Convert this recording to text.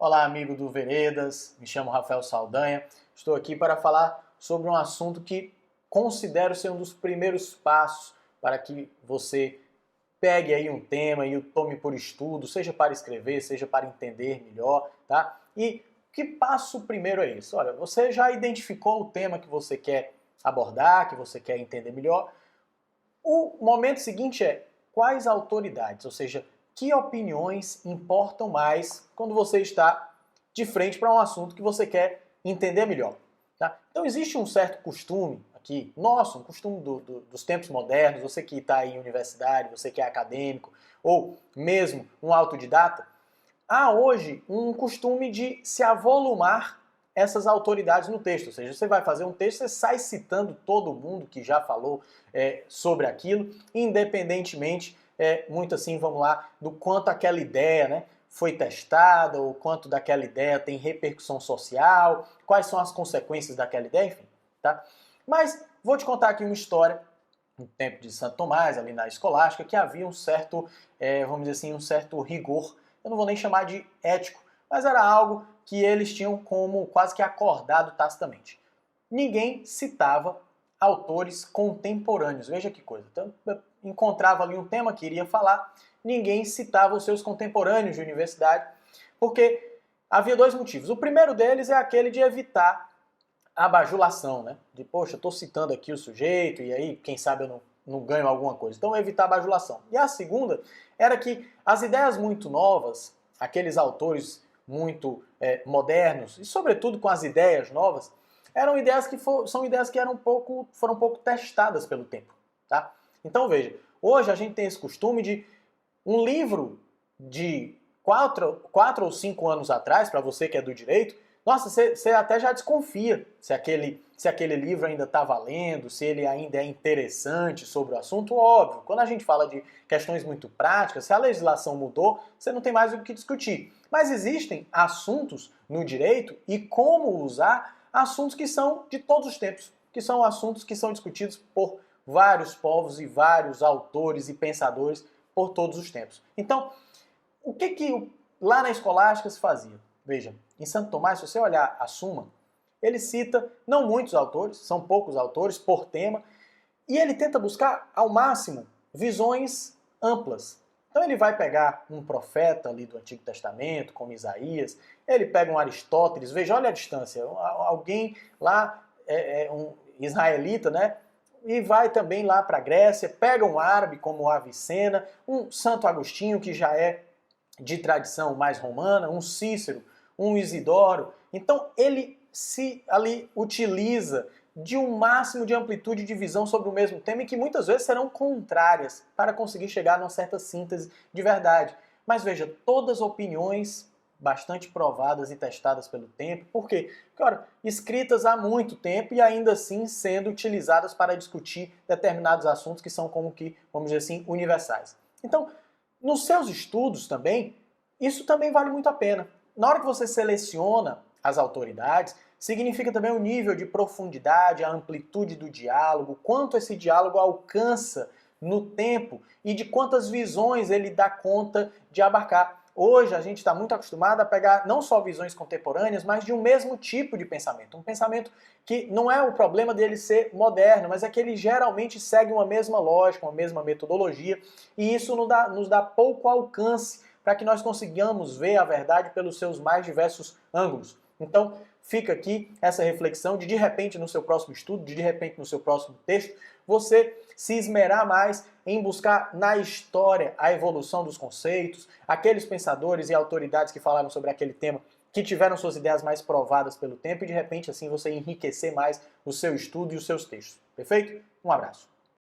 Olá, amigo do Veredas, me chamo Rafael Saldanha. Estou aqui para falar sobre um assunto que considero ser um dos primeiros passos para que você pegue aí um tema e o tome por estudo, seja para escrever, seja para entender melhor, tá? E que passo primeiro é esse? Olha, você já identificou o tema que você quer abordar, que você quer entender melhor. O momento seguinte é quais autoridades, ou seja, que opiniões importam mais quando você está de frente para um assunto que você quer entender melhor. Tá? Então existe um certo costume aqui, nosso, um costume dos tempos modernos, você que está em universidade, você que é acadêmico, ou mesmo um autodidata, há hoje um costume de se avolumar essas autoridades no texto. Ou seja, você vai fazer um texto, você sai citando todo mundo que já falou sobre aquilo, independentemente, muito assim, vamos lá, do quanto aquela ideia, né, foi testada, ou quanto daquela ideia tem repercussão social, quais são as consequências daquela ideia, enfim. Tá? Mas vou te contar aqui uma história, no tempo de Santo Tomás, ali na escolástica, que havia um certo, vamos dizer assim, um certo rigor, eu não vou nem chamar de ético, mas era algo que eles tinham como quase que acordado tacitamente. Ninguém citava autores contemporâneos. Veja que coisa. Então, eu encontrava ali um tema que iria falar, ninguém citava os seus contemporâneos de universidade, porque havia dois motivos. O primeiro deles é aquele de evitar a bajulação, né? De, poxa, eu estou citando aqui o sujeito e aí, quem sabe eu não ganho alguma coisa. Então, evitar a bajulação. E a segunda era que as ideias muito novas, aqueles autores muito modernos, e sobretudo com as ideias novas, eram ideias que são ideias que foram um pouco testadas pelo tempo. Tá? Então veja, hoje a gente tem esse costume de um livro de 4 ou 5 anos atrás, para você que é do direito, nossa, você até já desconfia se aquele livro ainda está valendo, se ele ainda é interessante sobre o assunto. Óbvio, quando a gente fala de questões muito práticas, se a legislação mudou, você não tem mais o que discutir. Mas existem assuntos no direito e como usar assuntos que são de todos os tempos, que são assuntos que são discutidos por vários povos e vários autores e pensadores por todos os tempos. Então, o que lá na escolástica se fazia? Veja, em Santo Tomás, se você olhar a Suma, ele cita não muitos autores, são poucos autores por tema, e ele tenta buscar ao máximo visões amplas. Então ele vai pegar um profeta ali do Antigo Testamento, como Isaías, ele pega um Aristóteles, veja, olha a distância, alguém lá, um israelita, né? E vai também lá para a Grécia, pega um árabe como Avicena, um Santo Agostinho, que já é de tradição mais romana, um Cícero, um Isidoro. Então ele se ali utiliza de um máximo de amplitude de visão sobre o mesmo tema e que muitas vezes serão contrárias para conseguir chegar a uma certa síntese de verdade. Mas veja, todas opiniões bastante provadas e testadas pelo tempo. Por quê? Porque, ora, escritas há muito tempo e ainda assim sendo utilizadas para discutir determinados assuntos que são como que, vamos dizer assim, universais. Então, nos seus estudos também, isso também vale muito a pena. Na hora que você seleciona as autoridades, significa também o nível de profundidade, a amplitude do diálogo, quanto esse diálogo alcança no tempo e de quantas visões ele dá conta de abarcar. Hoje a gente está muito acostumado a pegar não só visões contemporâneas, mas de um mesmo tipo de pensamento. Um pensamento que não é o problema dele ser moderno, mas é que ele geralmente segue uma mesma lógica, uma mesma metodologia, e isso nos dá pouco alcance para que nós consigamos ver a verdade pelos seus mais diversos ângulos. Então, fica aqui essa reflexão de repente, no seu próximo estudo, de repente, no seu próximo texto, você se esmerar mais em buscar na história a evolução dos conceitos, aqueles pensadores e autoridades que falaram sobre aquele tema, que tiveram suas ideias mais provadas pelo tempo, e de repente, assim, você enriquecer mais o seu estudo e os seus textos. Perfeito? Um abraço.